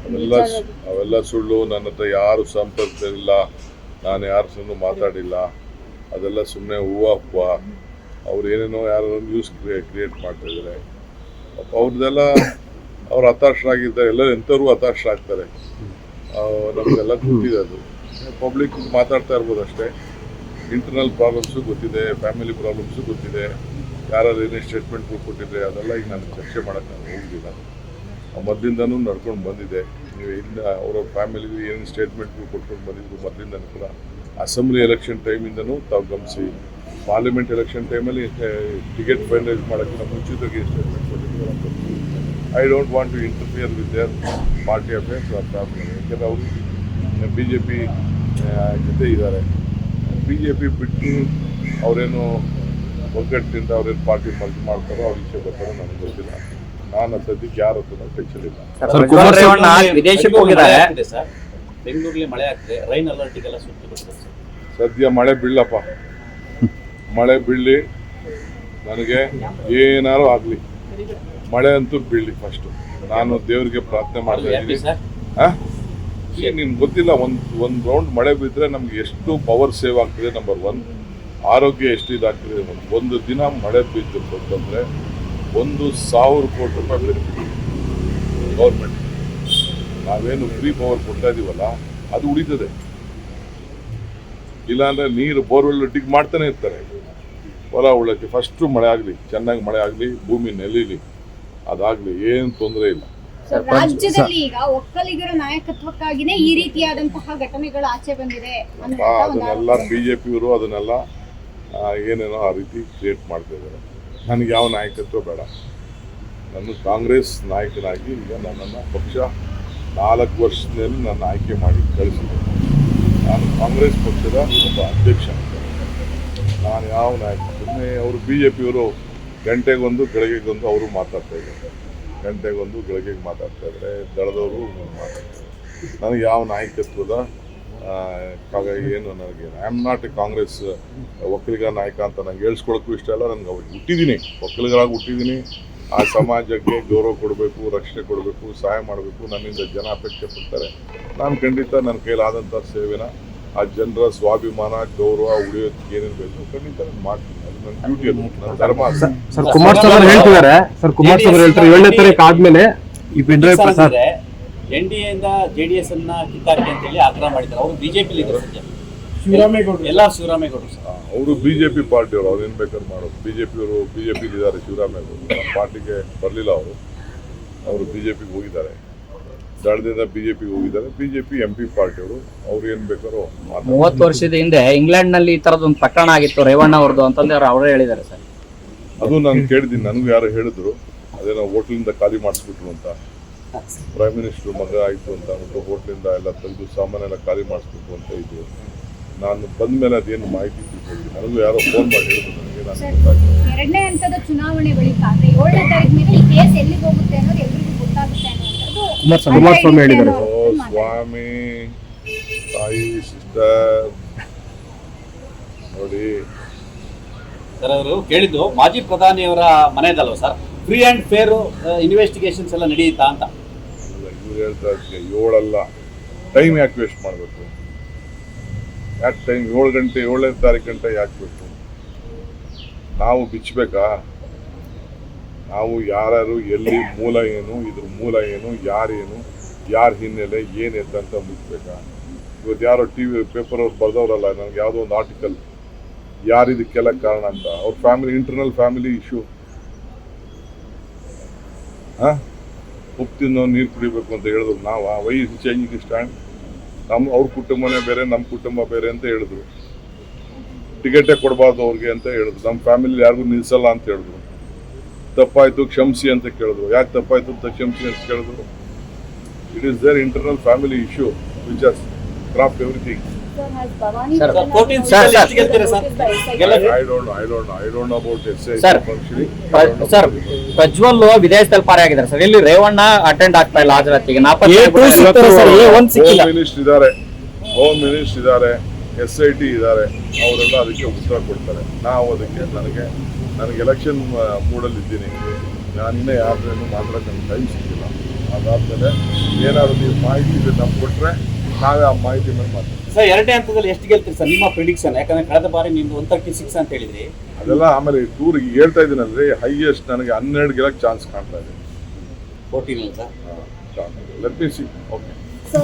ಅವೆಲ್ಲ ಸುಳ್ಳು. ನನ್ನ ಹತ್ರ ಯಾರು ಸಂಪರ್ಕವಿಲ್ಲ, ನಾನು ಯಾರ ಸಹ ಮಾತಾಡಿಲ್ಲ. ಅದೆಲ್ಲ ಸುಮ್ಮನೆ ಹೂವು ಅವ್ರು ಏನೇನೋ ಯಾರು ನ್ಯೂಸ್ ಕ್ರಿಯೇಟ್ ಮಾಡ್ತಾ ಇದ್ದಾರೆ. ಅವ್ರದ್ದೆಲ್ಲ ಅವ್ರು ಹತಾಶರಾಗಿದ್ದಾರೆ. ಎಲ್ಲ ಎಂಥವ್ರು ಹತಾಶರಾಗ್ತಾರೆ, ನಮಗೆಲ್ಲ ಗೊತ್ತಿದೆ. ಅದು ಪಬ್ಲಿಕ್ ಮಾತಾಡ್ತಾ ಇರ್ಬೋದು ಅಷ್ಟೇ. ಇಂಟರ್ನಲ್ ಪ್ರಾಬ್ಲಮ್ಸು ಗೊತ್ತಿದೆ, ಫ್ಯಾಮಿಲಿ ಪ್ರಾಬ್ಲಮ್ಸು ಗೊತ್ತಿದೆ. ಯಾರು ಏನೇ ಸ್ಟೇಟ್ಮೆಂಟ್ಗಳು ಕೊಟ್ಟಿದ್ರೆ ಅದೆಲ್ಲ ಈಗ ನಾನು ಚರ್ಚೆ ಮಾಡೋಕ್ಕೆ ನಾನು ಹೋಗಿಲ್ಲ. ಮೊದಲಿಂದನೂ ನಡ್ಕೊಂಡು ಬಂದಿದೆ. ನೀವು ಇಲ್ಲ ಅವರ ಫ್ಯಾಮಿಲಿಗೆ ಏನು ಸ್ಟೇಟ್ಮೆಂಟ್ಗಳು ಕೊಟ್ಕೊಂಡು ಬಂದಿದ್ರು ಮೊದಲಿಂದನೂ ಕೂಡ. ಅಸೆಂಬ್ಲಿ ಎಲೆಕ್ಷನ್ ಟೈಮಿಂದನೂ ತಾವು ಗಮನಿಸಿ, ಪಾರ್ಲಿಮೆಂಟ್ ಎಲೆಕ್ಷನ್ ಟೈಮಲ್ಲಿ ಟಿಕೆಟ್ ಫೈನಲೈಸ್ ಮಾಡೋಕ್ಕಿಂತ ಮುಂಚಿತವಾಗಿ ಸ್ಟೇಟ್ಮೆಂಟ್ ಕೊಟ್ಟಿದ್ರು. I don't want to interfere with their party affairs or family. ಯಾಕೆಂದರೆ ಅವರು BJP ಜೊತೆ ಇದ್ದಾರೆ. BJP ಬಿಟ್ಟು ಅವರೇನು ಒಗ್ಗಟ್ಟಿನಿಂದ ಅವ್ರೇನು ಪಾರ್ಟಿ ಮರ್ಜ್ ಮಾಡ್ತಾರೋ ಅವ್ರ ಇಚ್ಛೆ ಬರ್ತಾರೋ ನನಗೆ ಗೊತ್ತಿಲ್ಲ. ನಾನು ಸದ್ಯಕ್ಕೆ ಯಾರ ಹತ್ರ ಟೆನ್ಷನ್ ವಿದೇಶಕ್ಕೆ ಹೋಗಿದ್ದಾರೆ. ಬೆಂಗಳೂರಲ್ಲಿ ಮಳೆ ಆಗ್ತದೆ, ರೈನ್ ಅಲರ್ಟ್ಗೆಲ್ಲ ಸದ್ಯ ಮಳೆ ಬೀಳಪ್ಪ, ಮಳೆ ಬೀಳಲಿ. ನನಗೆ ಏನಾರು ಆಗಲಿ, ಮಳೆ ಅಂತೂ ಬೀಳಲಿ ಫಸ್ಟು. ನಾನು ದೇವರಿಗೆ ಪ್ರಾರ್ಥನೆ ಮಾಡ್ತಾ ಇದ್ದೀನಿ. ನಿಮ್ಗೆ ಗೊತ್ತಿಲ್ಲ, ಒಂದು ರೌಂಡ್ ಮಳೆ ಬಿದ್ದರೆ ನಮ್ಗೆ ಎಷ್ಟು ಪವರ್ ಸೇವ್ ಆಗ್ತದೆ. ನಂಬರ್ 1 ಆರೋಗ್ಯ ಎಷ್ಟು ಇದಾಗ್ತದೆ. ಒಂದು ದಿನ ಮಳೆ ಬಿದ್ದರೆ 1,000 ಕೋಟಿ ರೂಪಾಯಿ ಬೆನಿಫಿಟ್ ಗೌರ್ಮೆಂಟ್. ನಾವೇನು ಫ್ರೀ ಪವರ್ ಕೊಡ್ತಾ ಇದೀವಲ್ಲ ಅದು ಉಳಿತದೆ. ಇಲ್ಲಾಂದ್ರೆ ನೀರು ಬೋರ್ವೆಲ್ ಡಿಗ್ ಮಾಡ್ತಾನೆ ಇರ್ತಾರೆ ಹೊಲ ಉಳ್ಳಕ್ಕೆ. ಫಸ್ಟು ಮಳೆ ಆಗಲಿ, ಚೆನ್ನಾಗಿ ಮಳೆ ಆಗಲಿ, ಭೂಮಿ ನೆಲೀಲಿ, ಅದಾಗಲಿ, ಏನು ತೊಂದರೆ ಇಲ್ಲ. ರಾಜ್ಯದಲ್ಲಿ ಈಗ ಒಕ್ಕಲಿಗರ ನಾಯಕತ್ವಕ್ಕಾಗಿನೇ ಈ ರೀತಿಯಾದಂತಹ ಘಟನೆಗಳು ಆಚೆ ಬಂದಿದೆ. ಅದನ್ನೆಲ್ಲ BJPಯವರು ಅದನ್ನೆಲ್ಲ ಏನೇನೋ ಆ ರೀತಿ ಕ್ರಿಯೇಟ್ ಮಾಡ್ತಾ ಇದ್ದಾರೆ. ನನಗೆ ಯಾವ ನಾಯಕತ್ವ ಬೇಡ. ನಾನು ಕಾಂಗ್ರೆಸ್ ನಾಯಕನಾಗಿ ಈಗ ನನ್ನನ್ನು ಪಕ್ಷ 4 ವರ್ಷದಲ್ಲಿ ನನ್ನ ಆಯ್ಕೆ ಮಾಡಿ ಕಳಿಸಿದೆ. ನಾನು ಕಾಂಗ್ರೆಸ್ ಪಕ್ಷದ ಒಬ್ಬ ಅಧ್ಯಕ್ಷ. ನಾನು ಯಾವ ನಾಯಕ ಸುಮ್ಮನೆ ಅವರು BJPಯವರು ಗಂಟೆಗೊಂದು ಗಳಿಗೆಗೊಂದು ಅವರು ಮಾತಾಡ್ತಾ ಇದ್ದಾರೆ. ಗಂಟೆಗೊಂದು ಗಳಿಗೆಗೆ ಮಾತಾಡ್ತಾ ಇದ್ದಾರೆ. ದಳದವರು ಮಾತಾಡ್ತಾರೆ. ನನಗೆ ಯಾವ ನಾಯಕತ್ವದ ಏನು ನನಗೆ I am not A Congress Vokkaliga ನಾಯಕ ಅಂತ ನಂಗೆ ಹೇಳ್ಸ್ಕೊಳಕ್ಕೂ ಇಷ್ಟ ಇಲ್ಲ. ನನಗೆ ಅವ್ರಿಗೆ ಹುಟ್ಟಿದ್ದೀನಿ, ಒಕ್ಕಲಿಗರಾಗಿ ಹುಟ್ಟಿದ್ದೀನಿ. ಆ ಸಮಾಜಕ್ಕೆ ಗೌರವ ಕೊಡಬೇಕು, ರಕ್ಷಣೆ ಕೊಡಬೇಕು, ಸಹಾಯ ಮಾಡಬೇಕು. ನನ್ನಿಂದ ಜನ ಅಪೇಕ್ಷೆ ಪಡ್ತಾರೆ. ನಾನು ಖಂಡಿತ ನನ್ನ ಕೈಲಾದಂಥ ಸೇವೆನ ಆ ಜನರ ಸ್ವಾಭಿಮಾನ ಗೌರವ ಉಳಿಯೋದಕ್ಕೆ ಏನೇನು ಬೇಕು ಖಂಡಿತ ನಾನು ಮಾಡ್ತೀನಿ. ಅದು ನನ್ನ ಡ್ಯೂಟಿ, ಅದು ನನ್ನ ಧರ್ಮ. ಸರ್ ಕುಮಾರಸ್ವಾಮಿ ಹೇಳ್ತಿದ್ದಾರೆ, ಸರ್ ಕುಮಾರಸ್ವಾಮಿ ಹೇಳ್ತಾರೆ 7ನೇ ತಾರೀಕು ಆದ್ಮೇಲೆ ಈ ಪೆನ್ಡ್ರೈವ್ ಪ್ರಸಾದ್ NDA ಇಂದ JDS ಅನ್ನ ಕಿತ್ತಾಕಿ ಅಂತ ಹೇಳಿ ಆಗ್ರಹ ಮಾಡಿದ್ದಾರೆ. ಅವರು BJP ಶಿವರಾಮೇಗೌಡರು ಎಲ್ಲ ಶಿವರಾಮೇಗೌಡರು ಅವರು BJP ಪಾರ್ಟಿಯವರು, ಅವ್ರು ಏನು ಬೇಕಾದ್ರು ಮಾಡೋದು. BJPಯವರು BJPಲಿದ್ದಾರೆ. ಶಿವರಾಮೇಗೌಡರು ನಮ್ಮ ಪಾರ್ಟಿಗೆ ಬರಲಿಲ್ಲ. ಅವರು BJPಗೆ ಹೋಗಿದ್ದಾರೆ. ದಳದಿಂದ BJPಗೆ ಹೋಗಿದ್ದಾರೆ. BJP MP ಪಾರ್ಟಿಯವರು, ಅವ್ರು ಏನು ಬೇಕಾದ್ರು 30 ವರ್ಷದ ಹಿಂದೆ ಇಂಗ್ಲೆಂಡ್ ನಲ್ಲಿ ಈ ತರದೊಂದು ಪ್ರಕರಣ ಆಗಿತ್ತು ರೇವಣ್ಣ ಅವ್ರದ್ದು ಅಂತಂದ್ರೆ ಅವರೇ ಹೇಳಿದ್ದಾರೆ ಸರ್. ಅದು ನಾನು ಕೇಳಿದ್ದೀನಿ. ನನಗೂ ಯಾರು ಹೇಳಿದ್ರು ಅದೇನೋ ಹೋಟ್ಲಿಂದ ಖಾಲಿ ಮಾಡಿಸ್ಬಿಟ್ರು ಅಂತ. ಪ್ರೈಮ್ ಮಿನಿಸ್ಟರ್ ಮಗ ಆಯಿತು ಅಂತ ಅಂದ್ಬಿಟ್ಟು ಹೋಟ್ಲಿಂದ ಎಲ್ಲ ತೆಗೆದು ಸಾಮಾನೆಲ್ಲ ಖಾಲಿ ಮಾಡಿಸ್ಬೇಕು ಅಂತ ಇದ್ದು. ನಾನು ಬಂದ ಮೇಲೆ ಅದೇನು ಮಾಹಿತಿ ತಿಳ್ಕೊಂಡಿದ್ದೀನಿ. ನನಗೂ ಯಾರೋ ಫೋನ್ ಮಾಡಿ ಹೇಳಿದ್ರು ನನಗೆ. ನಾನು ಎರಡನೇ ಹಂತದ ಚುನಾವಣೆ ಬಳಿಕ 7ನೇ ತಾರೀಕು ಮೇಲೆ ಈ ಕೇಸ್ ಎಲ್ಲಿಗೆ ಹೋಗುತ್ತೆ ಅನ್ನೋದು ಎಲ್ಲರಿಗೂ ಗೊತ್ತಾಗುತ್ತೆ ಅನ್ನೋದು ಕುಮಾರಸ್ವಾಮಿ ಹೇಳಿದ್ದಾರೆ. ಓ ಸ್ವಾಮಿ, ತಾಯಿ, ಸಿಸ್ಟರ್ ನೋಡಿ ಸರ್, ಅವರು ಕೇಳಿದ್ದು ಮಾಜಿ ಪ್ರಧಾನಿಯವರ ಮನೆಯದಲ್ವ sir, free and fair investigations ಎಲ್ಲ ನಡೆಯುತ್ತಾ ಅಂತ. ಇವ್ರು ಹೇಳ್ತಾ ಇದ್ದಕ್ಕೆ 7 ಅಲ್ಲ, ಟೈಮ್ ಯಾಕೆ ವೇಸ್ಟ್ ಮಾಡಬೇಕು? ಯಾಕೆ ಟೈಮ್ 7 ಗಂಟೆ 7ನೇ ತಾರೀಕು ಗಂಟೆ ಯಾಕೆ ಬೇಕು? ನಾವು ಬಿಚ್ಚಬೇಕಾ? ನಾವು ಯಾರ್ಯಾರು, ಎಲ್ಲಿ ಮೂಲ ಏನು, ಇದ್ರ ಮೂಲ ಏನು, ಯಾರೇನು, ಯಾರ ಹಿನ್ನೆಲೆ ಏನಿದೆ ಅಂತ ಮುಗಿಸ್ಬೇಕಾ? ಇವತ್ತು ಯಾರೋ TV ಪೇಪರ್ ಅವ್ರು ಬರ್ದವ್ರಲ್ಲ, ನನಗೆ ಯಾವುದೋ ಒಂದು ಆರ್ಟಿಕಲ್ ಯಾರಿದಕ್ಕೆಲ್ಲ ಕಾರಣ ಅಂತ. ಅವ್ರ ಫ್ಯಾಮಿಲಿ, ಇಂಟರ್ನಲ್ ಫ್ಯಾಮಿಲಿ ಇಶ್ಯೂ. ಉಪ್ಪು ತಿನ್ನೋ ನೀರು ಕುಡಿಬೇಕು ಅಂತ ಹೇಳಿದ್ರು. ನಾವು ವೈ ಚೇಂಜಿಂಗ್ ಸ್ಟ್ಯಾಂಡ್, ಅವ್ರ ಕುಟುಂಬನೇ ಬೇರೆ, ನಮ್ಮ ಕುಟುಂಬ ಬೇರೆ ಅಂತ ಹೇಳಿದ್ರು. ಟಿಕೆಟೇ ಕೊಡಬಾರ್ದು ಅವ್ರಿಗೆ ಅಂತ ಹೇಳಿದ್ರು. ನಮ್ಮ ಫ್ಯಾಮಿಲಿ ಯಾರಿಗೂ ನಿಲ್ಲಿಸಲ್ಲ ಅಂತ ಹೇಳಿದ್ರು. ತಪ್ಪಾಯ್ತು ಕ್ಷಮಿಸಿ ಅಂತ ಕೇಳಿದ್ರು. ಯಾಕೆ ತಪ್ಪಾಯ್ತು ಅಂತ ಕ್ಷಮಿಸಿ ಅಂತ ಕೇಳಿದ್ರು? It is their internal family issue which has craft everything. I don't know about SIT functioning. Sir Prajwal ವಿದೇಶದಲ್ಲಿ ಪಾರೆ ಆಗಿದ್ದಾರೆ ಸರ್. ಇಲ್ಲಿ ರೇವಣ್ಣ ಅಟೆಂಡ್ ಆಗ್ತಾ ಇಲ್ಲ ಹಾಜರಾತಿಗೆ. ಹೋಮ್ ಮಿನಿಸ್ಟರ್ ಇದ್ದಾರೆ, SIT ಇದ್ದಾರೆ. ಅವರೆಲ್ಲ ಅದಕ್ಕೆ ಉತ್ತರ ಕೊಡ್ತಾರೆ. ನಾವು ಅದಕ್ಕೆ ನನಗೆ ಎಲೆಕ್ಷನ್ ಮೂಡಲ್ಲಿ ಇದ್ದೀನಿ. ನಾನಿನ್ನೇ ಯಾರೇನು ಮಾತಾಡೋಕೆ ನನಗೆ ಟೈಮ್ ಸಿಕ್ಕಿಲ್ಲ. ಅದಾದಮೇಲೆ ಏನಾದ್ರು ನೀವು ಮಾಹಿತಿ ನಮ್ಗೆ ಕೊಟ್ಟರೆ ನಾವೇ ಆ ಮಾಹಿತಿ ಮೇಲೆ ಮಾಡ್ತೀವಿ. ಸರ್ ಎರಡನೇ ಹಂತದಲ್ಲಿ ಎಷ್ಟು ಗೆಲ್ತೀರಿ ಸರ್ ನಿಮ್ಮ ಪ್ರಿಡಿಕ್ಷನ್? ಯಾಕಂದ್ರೆ ಕಳೆದ ಬಾರಿ ನಿಮ್ದು 136 ಅಂತ ಹೇಳಿದ್ರಿ. ಅದೆಲ್ಲ ಆಮೇಲೆ ಟೂರ್ ಹೇಳ್ತಾ ಇದ್ದೀನಲ್ರಿ, ಹೈಯೆಸ್ಟ್ ನನಗೆ 12 ಗೆಲ್ಲಕ್ಕೆ ಚಾನ್ಸ್ ಕಾಣ್ತಾ ಇದೆ. 14 sir. Let me C. Okay. So